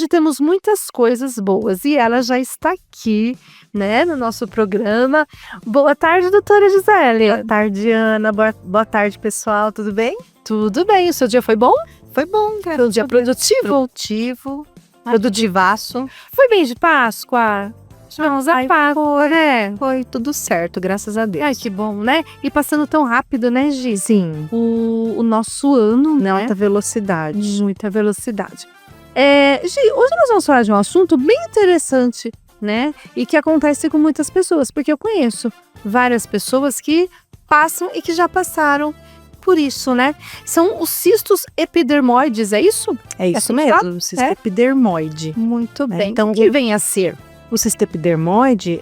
hoje temos muitas coisas boas e ela já está aqui, né, no nosso programa. Boa tarde, doutora Gisele. Boa tarde, Ana. Boa tarde, pessoal. Tudo bem? Tudo bem, o seu dia foi bom? Foi bom, cara. Foi um dia produtivo? Produtivo, produtivaço. Foi bem de Páscoa? Tivemos a Páscoa, né? Foi tudo certo, graças a Deus. Ai, que bom, né? E passando tão rápido, né, Gi? Sim. O nosso ano, né? Alta velocidade. Muita velocidade. Gi, hoje nós vamos falar de um assunto bem interessante, né? E que acontece com muitas pessoas, porque eu conheço várias pessoas que passam e que já passaram por isso, né? São os cistos epidermoides, é isso? É isso mesmo, o cisto epidermoide. Muito bem. Então, o que vem a ser? O cisto epidermoide,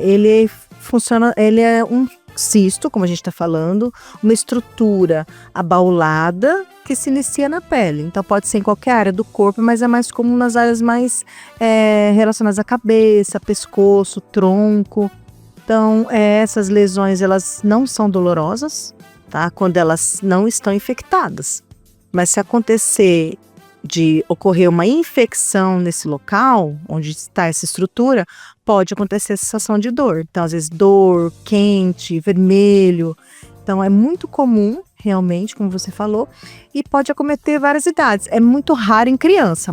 ele funciona, ele é um cisto, como a gente está falando, uma estrutura abaulada que se inicia na pele. Então pode ser em qualquer área do corpo, mas é mais comum nas áreas mais relacionadas à cabeça, pescoço, tronco. Então essas lesões, elas não são dolorosas, tá? Quando elas não estão infectadas. Mas se acontecer de ocorrer uma infecção nesse local, onde está essa estrutura, pode acontecer a sensação de dor. Então, às vezes, dor, quente, vermelho. Então, é muito comum, realmente, como você falou, e pode acometer várias idades. É muito raro em criança,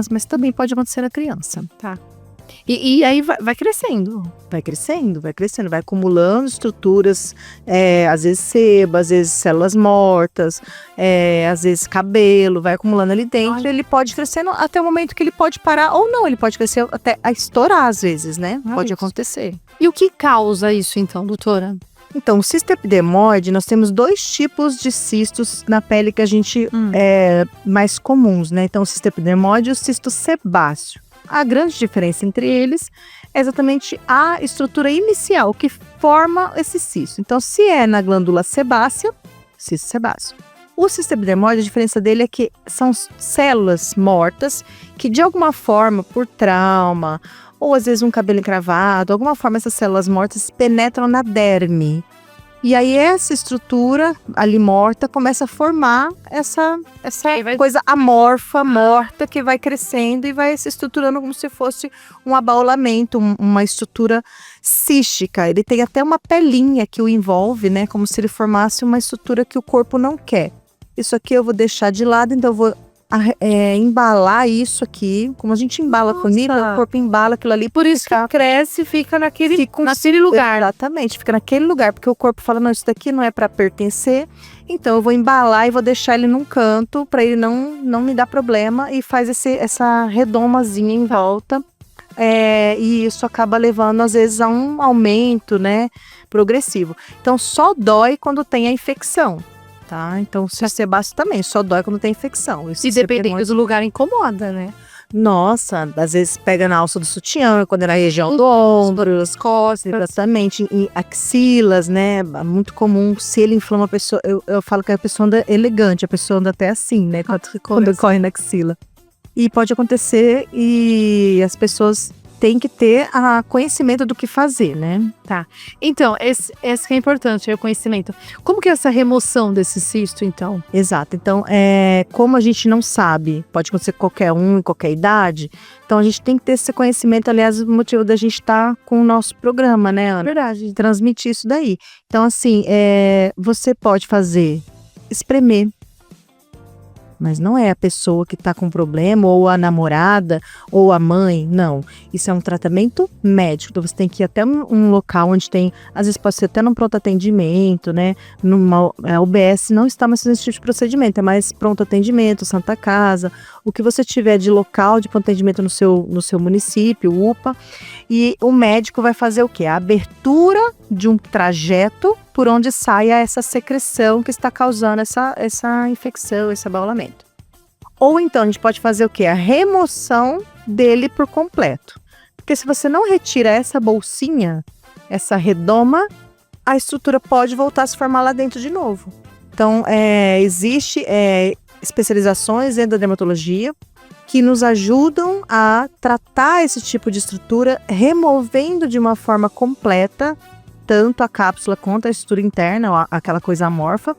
mas também pode acontecer na criança. Tá. E aí vai crescendo. Vai crescendo, vai acumulando estruturas, às vezes sebo, às vezes células mortas, às vezes cabelo, vai acumulando ali dentro. Ele pode crescendo até o momento que ele pode parar, ou não, ele pode crescer até a estourar às vezes, né? Pode acontecer. E o que causa isso então, doutora? Então, o cisto epidermoide, nós temos 2 tipos de cistos na pele que a gente mais comuns, né? Então, o cisto epidermoide e o cisto sebáceo. A grande diferença entre eles é exatamente a estrutura inicial que forma esse cisto. Então, se é na glândula sebácea, cisto sebáceo. O cisto epidermoide, a diferença dele é que são células mortas que, de alguma forma, por trauma, ou às vezes um cabelo encravado, alguma forma essas células mortas penetram na derme. E aí essa estrutura ali morta começa a formar essa coisa amorfa, morta, que vai crescendo e vai se estruturando como se fosse um abaulamento, uma estrutura cística. Ele tem até uma pelinha que o envolve, né? Como se ele formasse uma estrutura que o corpo não quer. Isso aqui eu vou deixar de lado, então eu vou embalar isso aqui, como a gente embala comida, o corpo embala aquilo ali. Por isso que cresce e fica naquele lugar. Exatamente, fica naquele lugar, porque o corpo fala, não, isso daqui não é para pertencer, então eu vou embalar e vou deixar ele num canto para ele não me dar problema, e faz essa redomazinha em volta, e isso acaba levando às vezes a um aumento, né, progressivo. Então só dói quando tem a infecção. Tá? Então, o cisto sebáceo também só dói quando tem infecção. E dependendo do lugar, incomoda, né? Nossa, às vezes pega na alça do sutiã, quando é na região do ombro, as costas, exatamente, em axilas, né? Muito comum, se ele inflama a pessoa, eu falo que a pessoa anda elegante, a pessoa anda até assim, né? Quando corre na axila. E pode acontecer, e as pessoas têm que ter conhecimento do que fazer, né? Tá. Então, esse que é importante, é o conhecimento. Como que é essa remoção desse cisto, então? Exato. Então, como a gente não sabe, pode acontecer com qualquer um, em qualquer idade, então a gente tem que ter esse conhecimento, aliás, o motivo da gente estar com o nosso programa, né, Ana? Verdade. Transmitir isso daí. Então, assim, você pode fazer, espremer, mas não é a pessoa que está com problema, ou a namorada, ou a mãe, não. Isso é um tratamento médico, então você tem que ir até um local onde tem, às vezes pode ser até num pronto atendimento, né? A UBS não está mais fazendo esse tipo de procedimento, é mais pronto atendimento, Santa Casa, o que você tiver de local de pronto atendimento no seu município, UPA, e o médico vai fazer o quê? A abertura de um trajeto por onde saia essa secreção que está causando essa infecção, esse abaulamento. Ou então a gente pode fazer o quê? A remoção dele por completo. Porque se você não retira essa bolsinha, essa redoma, a estrutura pode voltar a se formar lá dentro de novo. Então, existe especializações dentro da dermatologia que nos ajudam a tratar esse tipo de estrutura, removendo de uma forma completa tanto a cápsula quanto a estrutura interna, aquela coisa amorfa,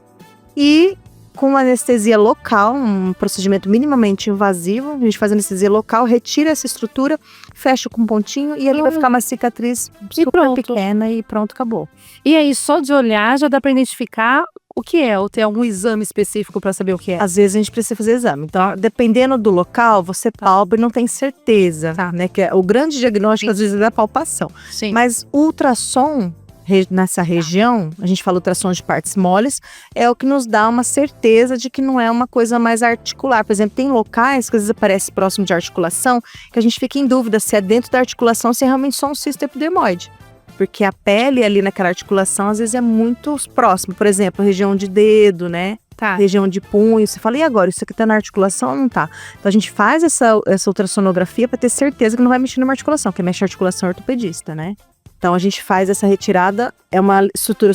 e com anestesia local, um procedimento minimamente invasivo. A gente faz anestesia local, retira essa estrutura, fecha com um pontinho e ali vai ficar uma cicatriz super pronto. pequena e pronto, acabou. E aí, só de olhar já dá para identificar o que é, ou tem algum exame específico para saber o que é? Às vezes a gente precisa fazer exame. Então, dependendo do local, você palpa e não tem certeza, né? Que é o grande diagnóstico, às vezes, é da palpação. Sim. Mas o ultrassom nessa região, a gente fala ultrassom de partes moles, é o que nos dá uma certeza de que não é uma coisa mais articular. Por exemplo, tem locais que às vezes aparece próximo de articulação, que a gente fica em dúvida se é dentro da articulação ou se é realmente só um cisto epidermoide. Porque a pele ali naquela articulação, às vezes, é muito próximo. Por exemplo, região de dedo, né? Tá. Região de punho. Você fala, e agora? Isso aqui tá na articulação ou não tá? Então, a gente faz essa ultrassonografia para ter certeza que não vai mexer numa articulação. Quem mexe na articulação é ortopedista, né? Então, a gente faz essa retirada. É uma estrutura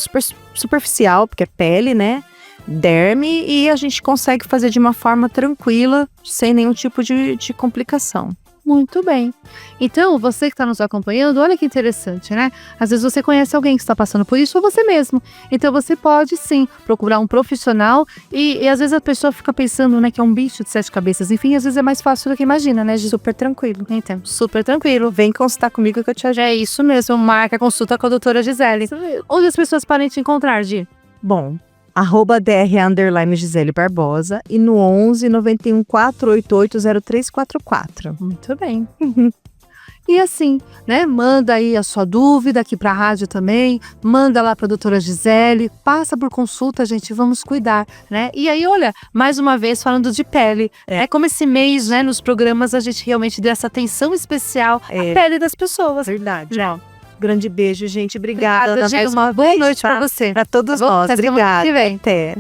superficial, porque é pele, né? Derme. E a gente consegue fazer de uma forma tranquila, sem nenhum tipo de complicação. Muito bem. Então, você que está nos acompanhando, olha que interessante, né? Às vezes você conhece alguém que está passando por isso ou você mesmo. Então, você pode, sim, procurar um profissional e às vezes a pessoa fica pensando, né, que é um bicho de 7 cabeças. Enfim, às vezes é mais fácil do que imagina, né, Gi? Super tranquilo. Então, super tranquilo. Vem consultar comigo que eu te ajudo. É isso mesmo, marca a consulta com a doutora Gisele. Onde as pessoas podem te encontrar, Gi? Bom, @dr_Gisele Barbosa e no 11 91 488 0344. Muito bem. E assim, né, manda aí a sua dúvida aqui pra rádio também, manda lá pra doutora Gisele, passa por consulta, gente, vamos cuidar, né? E aí, olha, mais uma vez falando de pele, né? Como esse mês, né, nos programas a gente realmente deu essa atenção especial à pele das pessoas. Verdade. Já. Grande beijo, gente. Obrigada. Gente, uma boa noite pra você. Para todos Tá bom? nós. Até semana que Obrigada. vem. Até.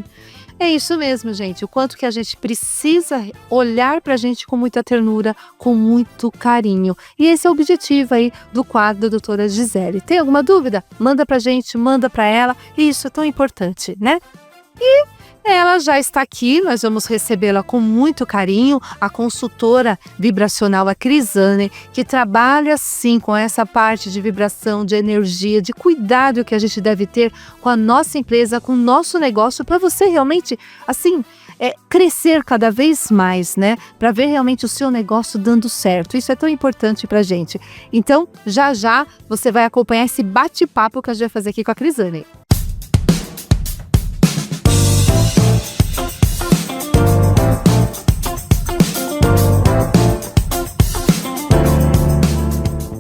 É isso mesmo, gente. O quanto que a gente precisa olhar pra gente com muita ternura, com muito carinho. E esse é o objetivo aí do quadro da doutora Gisele. Tem alguma dúvida? Manda pra gente, manda pra ela. Isso é tão importante, né? E ela já está aqui, nós vamos recebê-la com muito carinho, a consultora vibracional, a Crisane, que trabalha sim com essa parte de vibração, de energia, de cuidado que a gente deve ter com a nossa empresa, com o nosso negócio, para você realmente, assim, crescer cada vez mais, né? Para ver realmente o seu negócio dando certo. Isso é tão importante pra gente. Então, já já você vai acompanhar esse bate-papo que a gente vai fazer aqui com a Crisane.